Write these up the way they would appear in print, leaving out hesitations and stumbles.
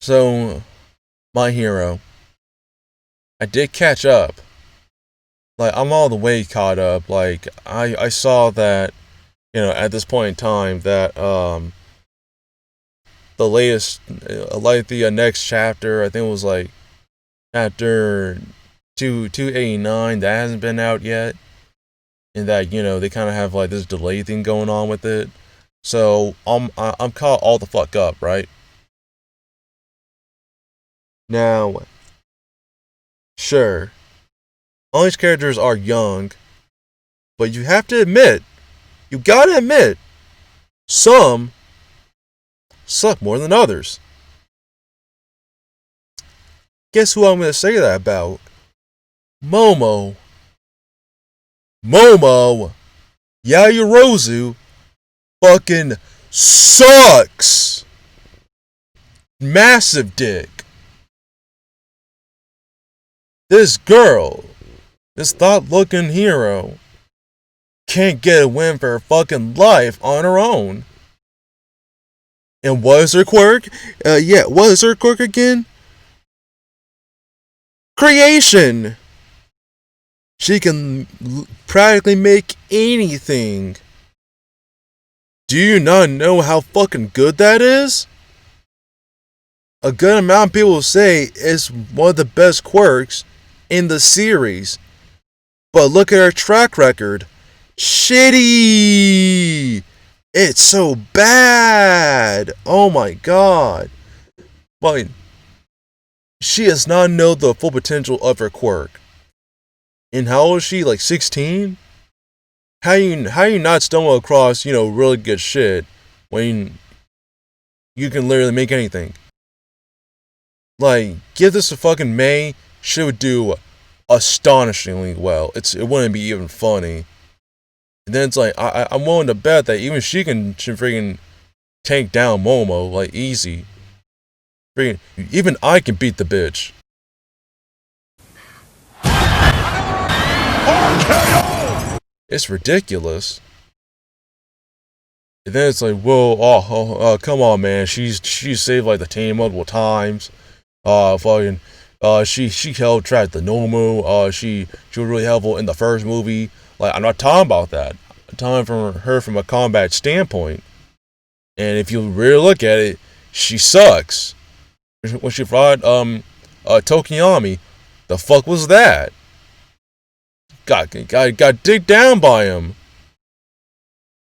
So, My Hero. I did catch up. Like, I'm all the way caught up. Like, I saw that, at this point in time, that, the latest, like, the next chapter, I think it was, like, chapter 289, that hasn't been out yet. And that, they kind of have, like, this delay thing going on with it. So, I'm caught all the fuck up, right? Now, sure, all these characters are young, but you have to admit, you gotta admit, some suck more than others. Guess who I'm gonna say that about? Momo. Yaoyorozu fucking sucks. Massive dick. This girl, this thought-looking hero, can't get a win for her fucking life on her own. And what is her quirk? What is her quirk again? Creation! She can practically make anything. Do you not know how fucking good that is? A good amount of people say it's one of the best quirks in the series. But look at her track record. Shitty! It's so bad! Oh my god. Like, she does not know the full potential of her quirk. And how old is she? Like 16? How you not stumble across, really good shit when you can literally make anything? Like, give this to fucking May, she would do astonishingly well. It wouldn't be even funny. And then it's like, I'm willing to bet that even she can freaking take down Momo, like, easy. Freaking, even I can beat the bitch. It's ridiculous. And then it's like, whoa, come on, man. She's saved like the team multiple times. She held track the Nomu. She was really helpful in the first movie. Like, I'm not talking about that. I'm talking from her from a combat standpoint. And if you really look at it, she sucks. When she fought Tokiyami, the fuck was that? Got digged down by him.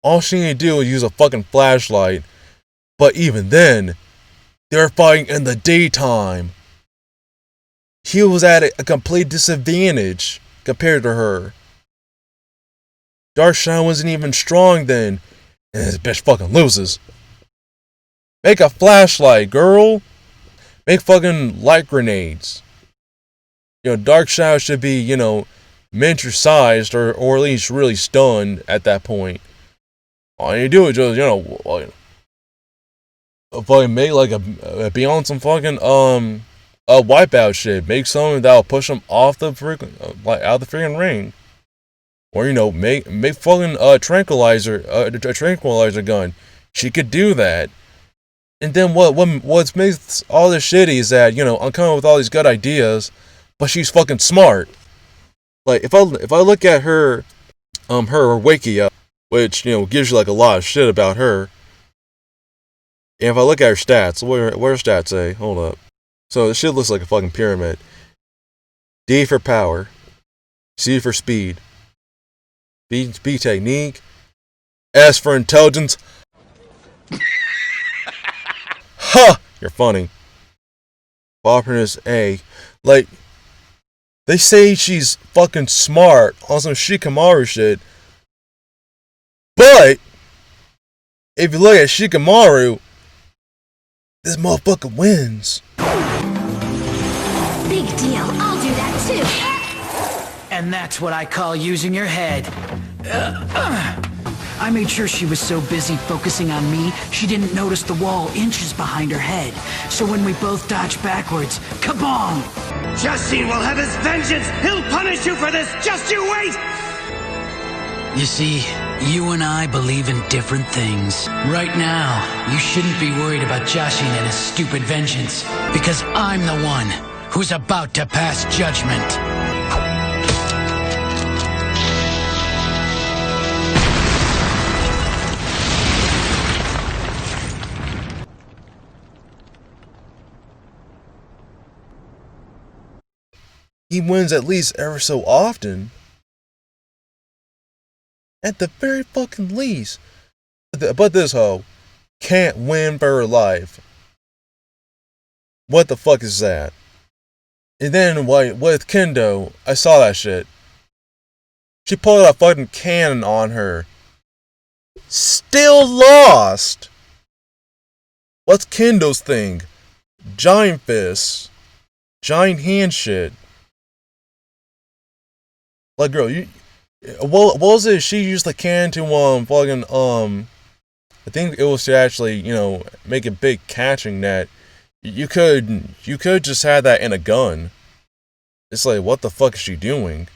All she needed to do was use a fucking flashlight. But even then, they were fighting in the daytime. He was at a complete disadvantage compared to her. Darkshine wasn't even strong then, and this bitch fucking loses. Make a flashlight, girl. Make fucking light grenades. Darkshine should be, miniature sized or at least really stunned at that point. All you do is just, fucking make like a beyond some fucking wipeout shit. Make something that'll push them off the freaking out of the freaking ring. Or make fucking a tranquilizer gun. She could do that. And then what makes all this shitty is that I'm coming with all these good ideas, but she's fucking smart. Like if I look at her Wikia, which gives you like a lot of shit about her. And if I look at her stats, what are her stats say? Hold up. So this shit looks like a fucking pyramid. D for power, C for speed, B technique, S for intelligence. Ha! You're funny. Cooperative A. Like, they say she's fucking smart on some Shikamaru shit. But if you look at Shikamaru, this motherfucker wins. Big deal. I'll do that too. And that's what I call using your head. I made sure she was so busy focusing on me, she didn't notice the wall inches behind her head. So when we both dodged backwards, kabong! Justin will have his vengeance! He'll punish you for this! Just you wait! You see, You and I believe in different things. Right now, you shouldn't be worried about Jashin and his stupid vengeance, because I'm the one who's about to pass judgment. He wins at least ever so often. At the very fucking least. But this hoe can't win for her life. What the fuck is that? And then with Kendo, I saw that shit. She pulled out a fucking cannon on her. Still lost! What's Kendo's thing? Giant fists. Giant hand shit. Like, girl, what was it? She used the cannon to, fucking, I think it was to actually, make a big catching net. You could just have that in a gun. It's like, what the fuck is she doing?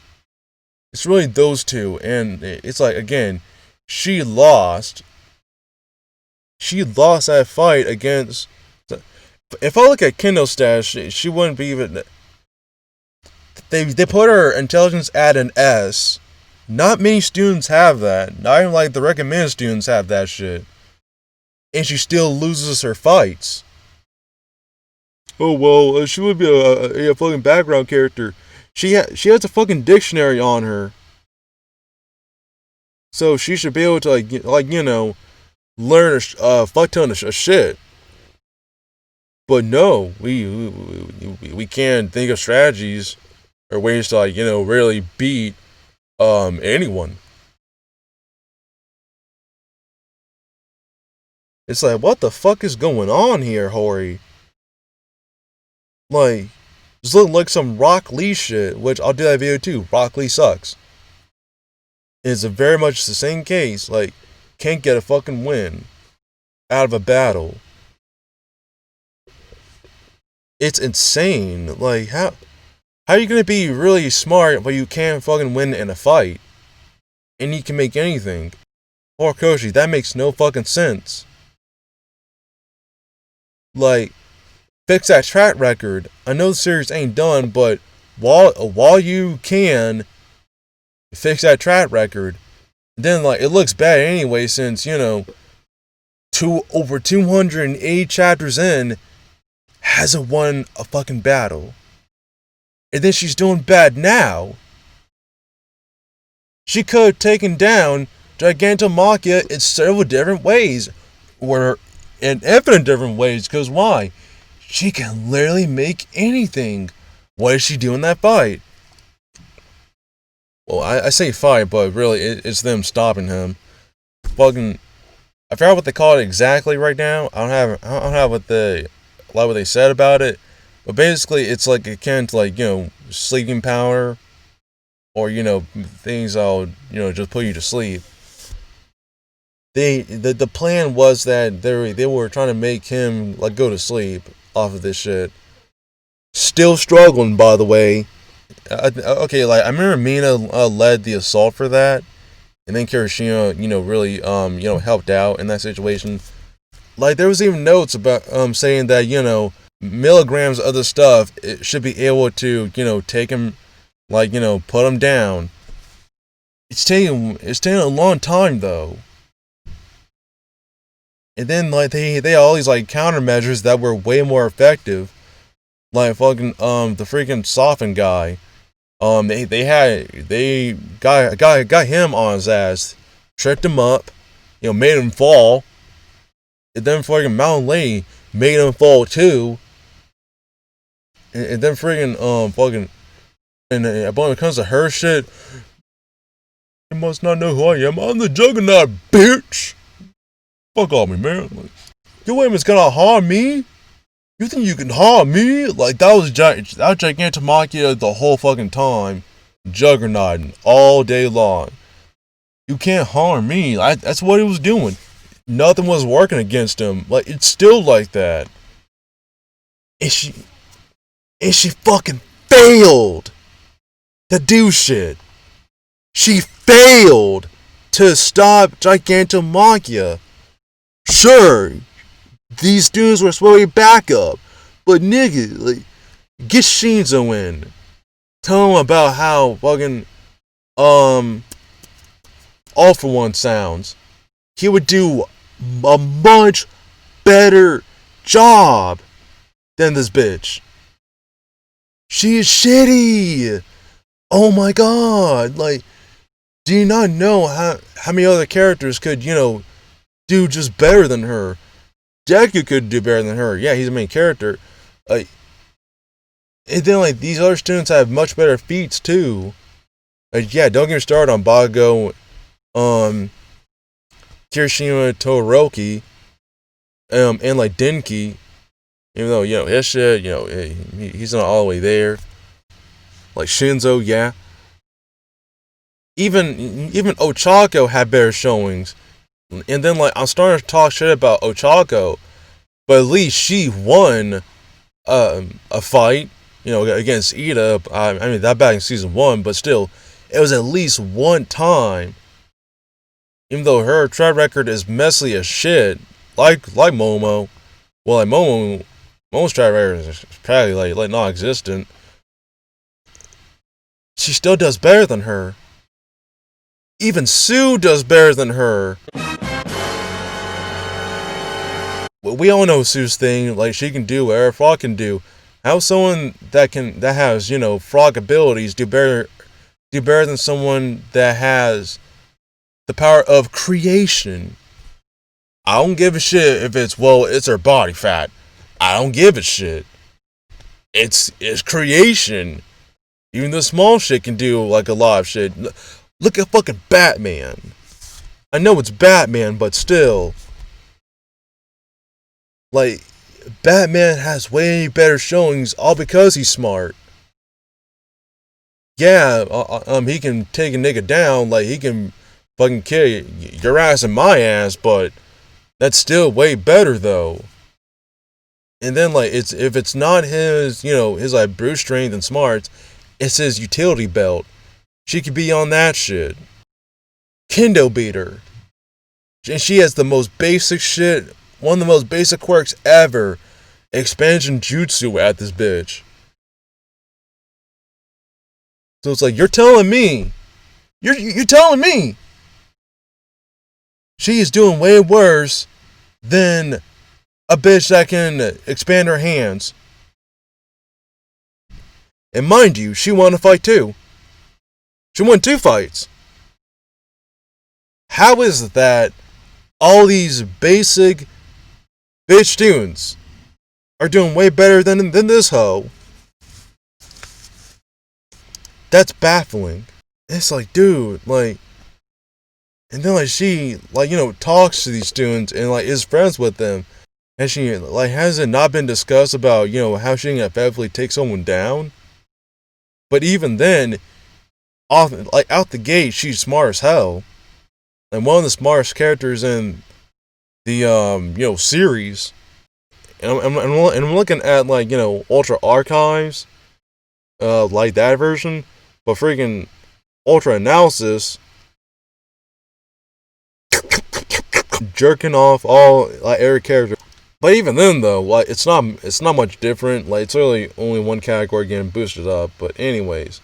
It's really those two, and it's like, again, she lost. She lost that fight against. If I look at Kendo's stats, she wouldn't be even. They put her intelligence at an S. Not many students have that. Not even like the recommended students have that shit. And she still loses her fights. Oh well, she would be a fucking background character. She has a fucking dictionary on her, so she should be able to learn a fuck ton of shit. But no, we can't think of strategies or ways to really beat anyone. It's like, what the fuck is going on here, Hori? Like, this looking like some Rock Lee shit, which I'll do that video too. Rock Lee sucks. It's very much the same case. Like, can't get a fucking win out of a battle. It's insane. Like, how are you gonna be really smart but you can't fucking win in a fight? And you can make anything. Or Koshi, that makes no fucking sense. Like, fix that track record. I know the series ain't done, but while you can fix that track record, then it looks bad anyway since over 280 chapters in hasn't won a fucking battle. And then she's doing bad now. She could have taken down Gigantomachia in several different ways. Or in infinite different ways, because why? She can literally make anything. What is she doing in that fight? Well, I say fight, but really it's them stopping him. Fucking, I forgot what they call it exactly right now. I don't have what they said about it. But basically, it's like akin to sleeping power, or things that'll just put you to sleep. The plan was that they were trying to make him go to sleep off of this shit. Still struggling, by the way. Okay, I remember Mina led the assault for that, and then Kirishima, really helped out in that situation. There was even notes about saying that milligrams of the stuff it should be able to take him, put him down. It's taking a long time though. And then they had all these countermeasures that were way more effective. Like fucking the freaking Soften guy. They got him on his ass, tricked him up, made him fall. And then fucking Mountain Lady made him fall too. And then freaking fucking when it comes to her shit, you must not know who I am. I'm the Juggernaut, bitch. Fuck off me, man. Your aim is gonna harm me? You think you can harm me? That was Gigantomachia the whole fucking time. Juggernauting all day long. You can't harm me. That's what he was doing. Nothing was working against him. It's still like that. And she fucking failed to do shit. She failed to stop Gigantomachia. Sure, these dudes were supposed to be backup, but nigga, like, get Shinzo in. Tell him about how fucking All For One sounds. He would do a much better job than this bitch. She is shitty. Oh my god. Like, do you not know how many other characters could, do just better than her? Deku could do better than her. Yeah, he's the main character. Like, and then, like, these other students have much better feats, too. Like, yeah, don't get me started on Bago, Kirishima Todoroki, and, like, Denki. Even though, his shit, he's not all the way there. Like, Shinzo, yeah. Even Ochako had better showings. And then, like, I'm starting to talk shit about Ochako, but at least she won a fight, against Ida. I mean, that back in season 1, but still, it was at least one time. Even though her track record is messy as shit, like Momo. Well, like Momo's track record is practically like non-existent. She still does better than her. Even Sue does better than her. Well, we all know Sue's thing. Like, she can do whatever Frog can do. How someone that has Frog abilities do better than someone that has the power of creation? I don't give a shit if it's her body fat. I don't give a shit. It's creation. Even the small shit can do like a lot of shit. Look at fucking Batman. I know it's Batman, but still. Like, Batman has way better showings all because he's smart. Yeah, he can take a nigga down, like he can fucking kill your ass and my ass, but that's still way better though. And then, like, if it's not his, his like brute strength and smarts, it's his utility belt. She could be on that shit. Kendo beater. And she has the most basic shit, one of the most basic quirks ever. Expansion jutsu at this bitch. So it's like, you're telling me. You're telling me. She is doing way worse than a bitch that can expand her hands. And mind you, she won a fight too. She won 2 fights. How is it that all these basic bitch students are doing way better than this hoe? That's baffling. It's like, dude, like, and then like she like talks to these students and like is friends with them, and she like has it not been discussed about how she can effectively take someone down? But even then, out the gate, she's smart as hell, and one of the smartest characters in the series. And I'm looking at like Ultra Archives, like that version, but freaking Ultra Analysis jerking off all like every character. But even then though, like it's not much different. Like it's really only one category getting boosted up. But anyways,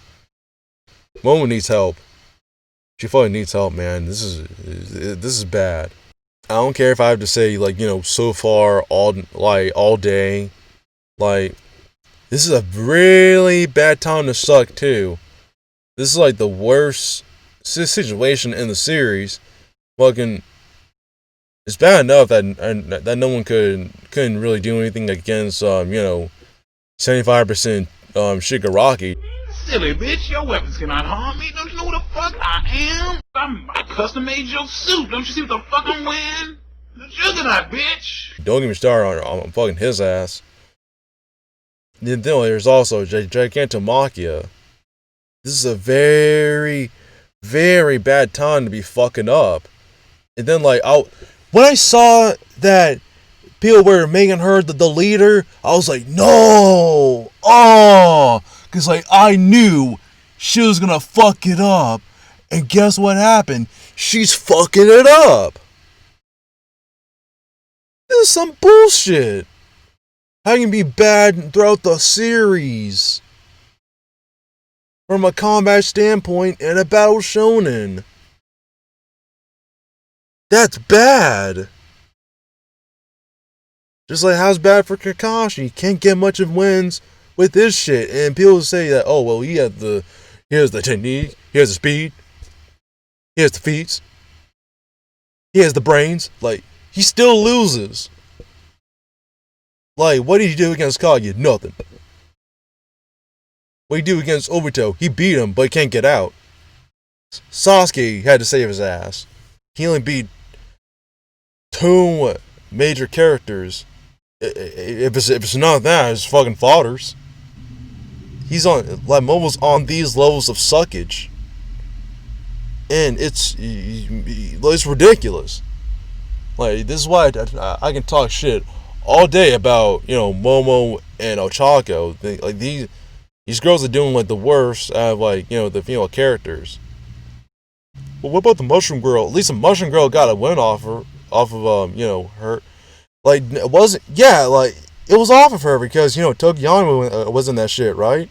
Momo needs help. She fucking needs help, man. This is bad. I don't care if I have to say like so far all day, like this is a really bad time to suck too. This is like the worst situation in the series. Fucking, it's bad enough that no one couldn't really do anything against 75% Shigaraki. Silly bitch, your weapons cannot harm me. Don't you know who the fuck I am? I custom made your suit. Don't you see what the fuck I'm wearing? The Juggernaut, bitch. Don't get me started on fucking his ass. Then there's also Gigantomachia. This is a very, very bad time to be fucking up. And then like when I saw that people were making her the leader, I was like, no, because like I knew she was gonna fuck it up, And guess what happened? She's fucking it up. This is some bullshit. How can you be bad throughout the series? From a combat standpoint and a battle shonen. That's bad. Just like how's bad for Kakashi. Can't get much of wins with this shit. And people say that, oh well, here's the technique, here's the speed, here's the feats, he has the brains. Like, he still loses. Like, what did he do against Kage? Nothing. What did he do against Obito? He beat him, but he can't get out. Sasuke had to save his ass. He only beat 2 major characters. If it's not that, it's fucking fodders. He's on, like, Momo's on these levels of suckage. And it's ridiculous. Like, this is why I can talk shit all day about, Momo and Ochako. Like, these girls are doing, like, the worst out of, like, the female characters. But what about the Mushroom Girl? At least the Mushroom Girl got a win off of her. Like, it wasn't, yeah, like, it was off of her because, Tokiyama was in that shit, right?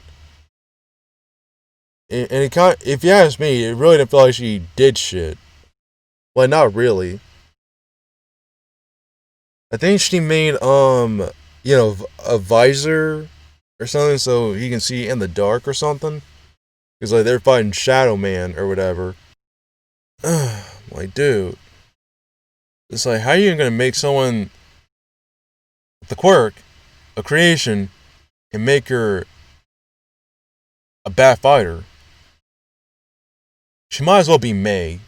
And it kind of, if you ask me, it really didn't feel like she did shit. Well, not really. I think she made, a visor or something so he can see in the dark or something. Because, like, they're fighting Shadow Man or whatever. Like, dude. It's like, how are you going to make someone the Quirk, a creation, and make her a bad fighter? She might as well be May.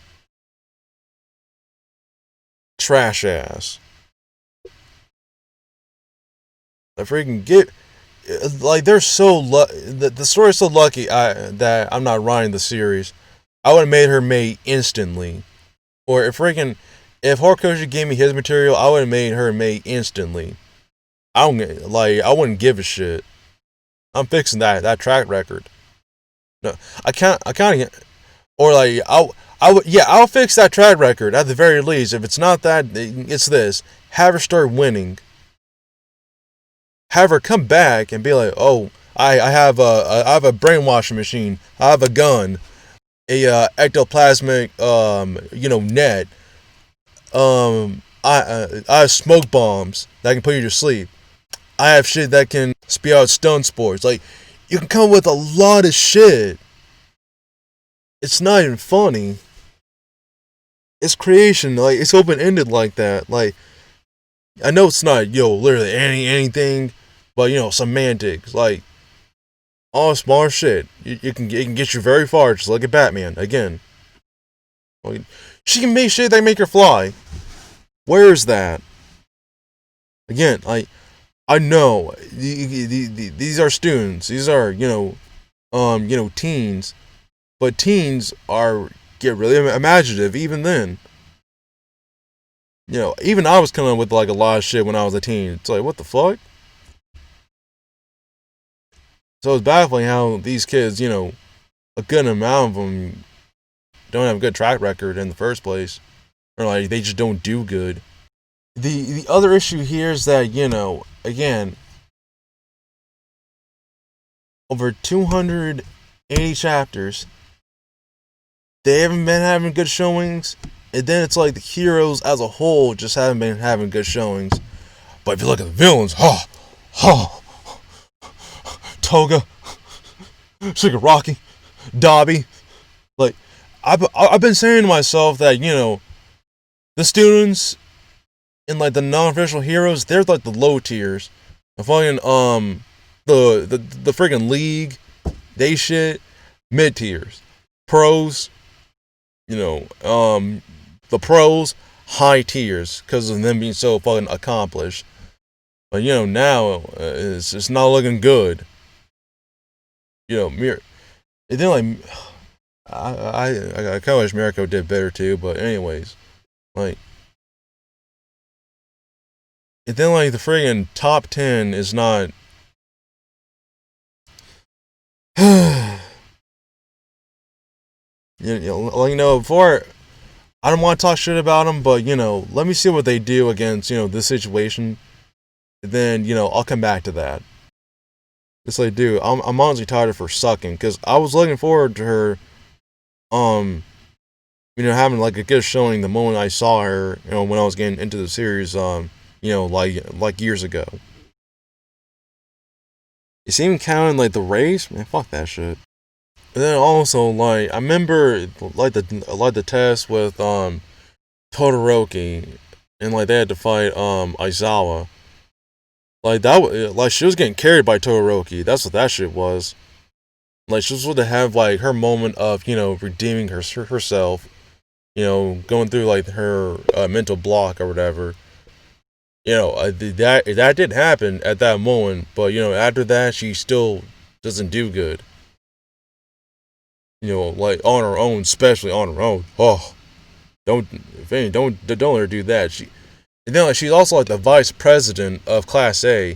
Trash ass. I freaking get, like, they're so the story's so lucky that I'm not writing the series. I would have made her May instantly. Or if Horikoshi gave me his material, I would have made her May instantly. I wouldn't give a shit. I'm fixing that track record. No, I can't. Or like I'll fix that track record at the very least. If it's not that, it's this. Have her start winning. Have her come back and be like, oh, I have a brainwashing machine. I have a gun, a ectoplasmic net. I have smoke bombs that can put you to sleep. I have shit that can spew out stun spores. Like, you can come up with a lot of shit. It's not even funny. It's creation. Like, it's open-ended like that. Like, I know it's not, literally anything, but, semantics. Like, all small shit. It can get you very far, just like a Batman. Again. Like, she can make shit that make her fly. Where is that? Again, I know these are students. These are teens, but teens get really imaginative even then. Even I was coming up with like a lot of shit when I was a teen. It's like, what the fuck? So it's baffling how these kids, a good amount of them don't have a good track record in the first place, or like they just don't do good. The other issue here is that, again, over 280 chapters, they haven't been having good showings, and then it's like the heroes as a whole just haven't been having good showings. But if you look at the villains, Toga, Shigaraki, Dabi, like, I've been saying to myself that, the students and like the non-official heroes, they're like the low tiers. The fucking the freaking league, they shit, mid tiers. Pros, the pros, high tiers because of them being so fucking accomplished. But now it's not looking good. And then like I kind of wish Mirko did better too. But anyways, like. And then, like, the friggin' top 10 is not. before I don't want to talk shit about them, but let me see what they do against this situation. Then I'll come back to that. It's like, dude, I'm honestly tired of her sucking because I was looking forward to her, having like a good showing the moment I saw her, when I was getting into the series, like years ago. It's even counting like the race, man. Fuck that shit. And then also like I remember like the test with Todoroki, and like they had to fight Aizawa. Like like she was getting carried by Todoroki. That's what that shit was. Like she was supposed to have like her moment of redeeming herself. Going through like her mental block or whatever. That did happen at that moment, but after that she still doesn't do good. Like on her own, especially on her own. Oh, don't let her do that. She's also like the vice president of Class A.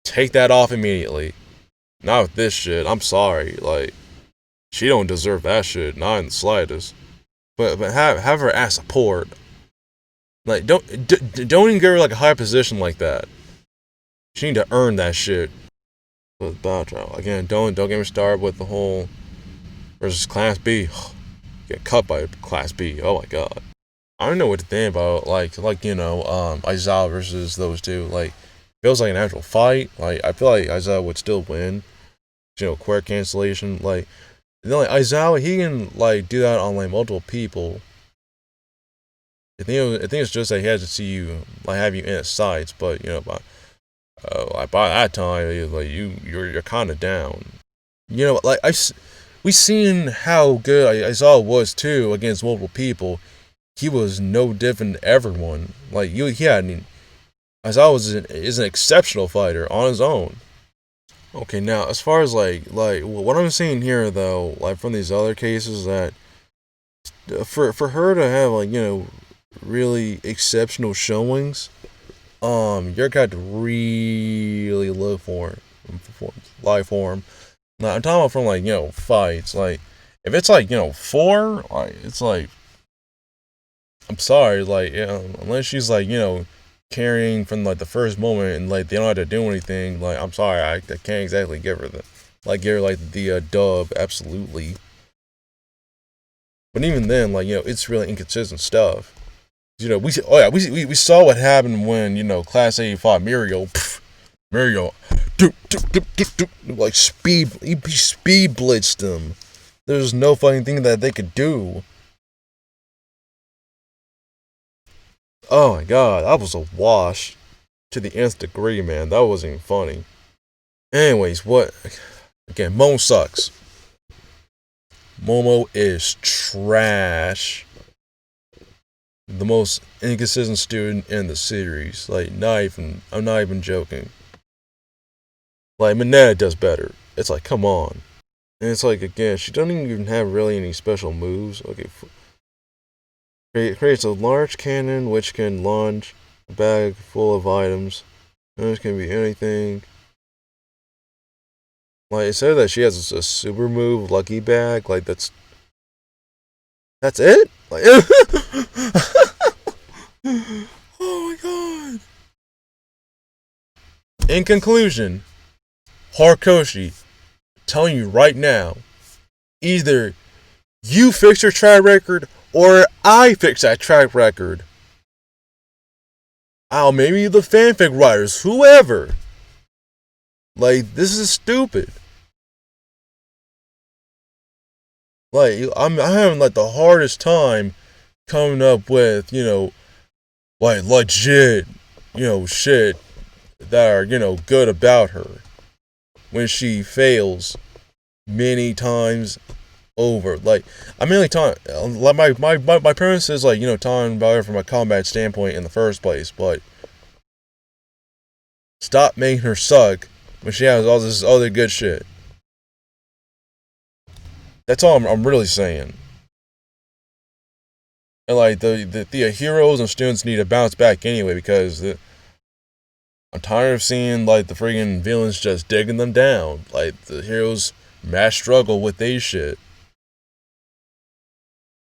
Take that off immediately. Not with this shit. I'm sorry. Like, she don't deserve that shit. Not in the slightest. But have her ask support. Like, don't even give her like a high position like that. She need to earn that shit. But Battle again, don't get me started with the whole versus Class B. Get cut by Class B. Oh my god. I don't know what to think about Aizawa versus those two. Like, feels like an actual fight. Like, I feel like Aizawa would still win. Quirk cancellation. Like, Aizawa, he can like do that on like multiple people. I think it's just that he has to see you, like have you in his sights. But by that time, like you're kind of down. Like we seen how good Aizawa was too against multiple people. He was no different than everyone. Like Aizawa is an exceptional fighter on his own. Okay, now as far as like what I'm seeing here though, like from these other cases, that for her to have like really exceptional showings, you're got to really look for live form. Now I'm talking about from like fights. Like if it's like 4, like it's like I'm sorry, like unless she's like carrying from like the first moment and like they don't have to do anything, like I'm sorry, I can't exactly give her the dub absolutely. But even then, like it's really inconsistent stuff. We saw what happened when Class A fought Mirio. Mirio, like he speed blitzed them. There's no fucking thing that they could do. Oh my god, that was a wash to the nth degree, man. That wasn't even funny. Anyways, what? Again, Momo sucks. Momo is trash. The most inconsistent student in the series. Like, I'm not even joking. Like, Mineta does better. It's like, come on. And it's like, again, she doesn't even have really any special moves. Okay, creates a large cannon which can launch a bag full of items. And this can be anything. Like it said that she has a super move, lucky bag. Like that's it. Like, oh my god. In conclusion, Horikoshi, telling you right now, either you fix your track record or I fix that track record. Maybe the fanfic writers, whoever. Like, this is stupid. Like, I'm having like the hardest time coming up with, like legit, shit that are, good about her when she fails many times over. Like, I'm mainly talking, like my parents is like, talking about her from a combat standpoint in the first place, but stop making her suck when she has all this other good shit. That's all I'm really saying. And like the heroes and students need to bounce back anyway, because I'm tired of seeing like the friggin' villains just digging them down. Like the heroes mass struggle with they shit.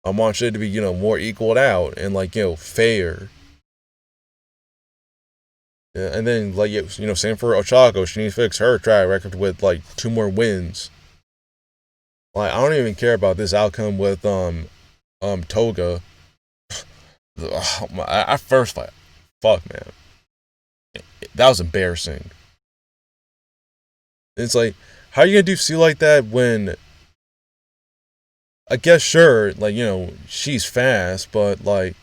I want shit to be, more equaled out and like, fair. Yeah, and then like, same for Ochako. She needs to fix her track record with like 2 more wins. Like, I don't even care about this outcome with Toga. I first like, fuck man, that was embarrassing. It's like, how are you gonna do see like that when? I guess sure, like she's fast, but like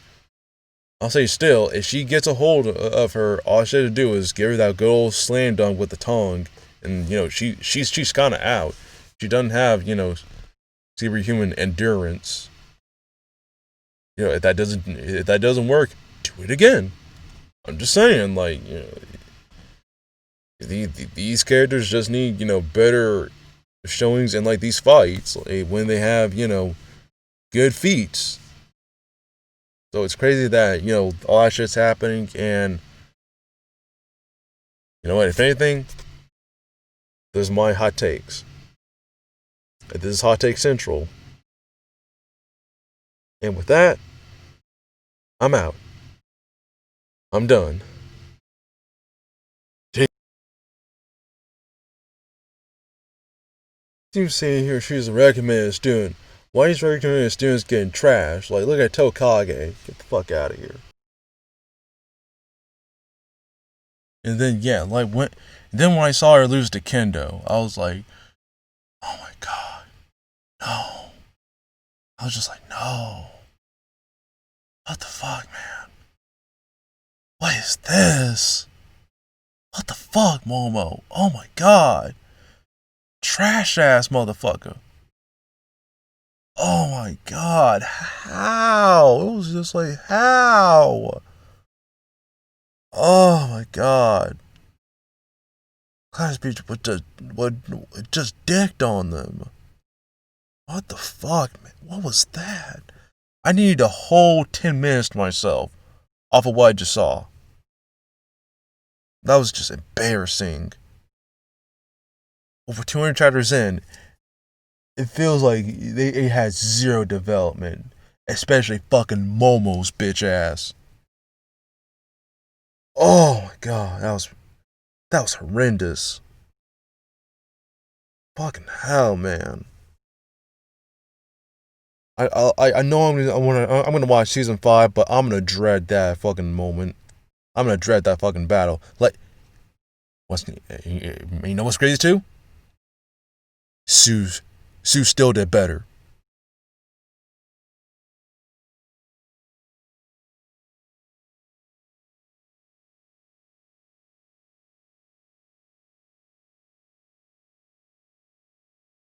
I'll say still, if she gets a hold of her, all she has to do is give her that good old slam dunk with the tongue, and she's kind of out. She doesn't have superhuman endurance. If that doesn't work, do it again. I'm just saying, like these characters just need better showings in like these fights when they have good feats. So it's crazy that all that shit's happening, and you know what? If anything, this is my hot takes. This is Hot Take Central, and with that, I'm out. I'm done. You saying here she's a recommended student. Why is recommended students getting trashed? Like, look at Tokage. Get the fuck out of here. And then when I saw her lose to Kendo, I was like, oh my god, no. I was just like, no. What the fuck, man? What is this? What the fuck, Momo? Oh my god. Trash ass motherfucker. Oh my god. How? It was just like, how? Oh my god. Class Beach would just dicked on them. What the fuck, man? What was that? I needed a whole 10 minutes to myself off of what I just saw. That was just embarrassing. Over 200 chapters in, it feels like it has zero development. Especially fucking Momo's bitch ass. Oh my god, that was horrendous. Fucking hell, man. I know I'm gonna watch season 5, but I'm gonna dread that fucking moment. I'm gonna dread that fucking battle. Like, you know what's crazy too? Sue still did better.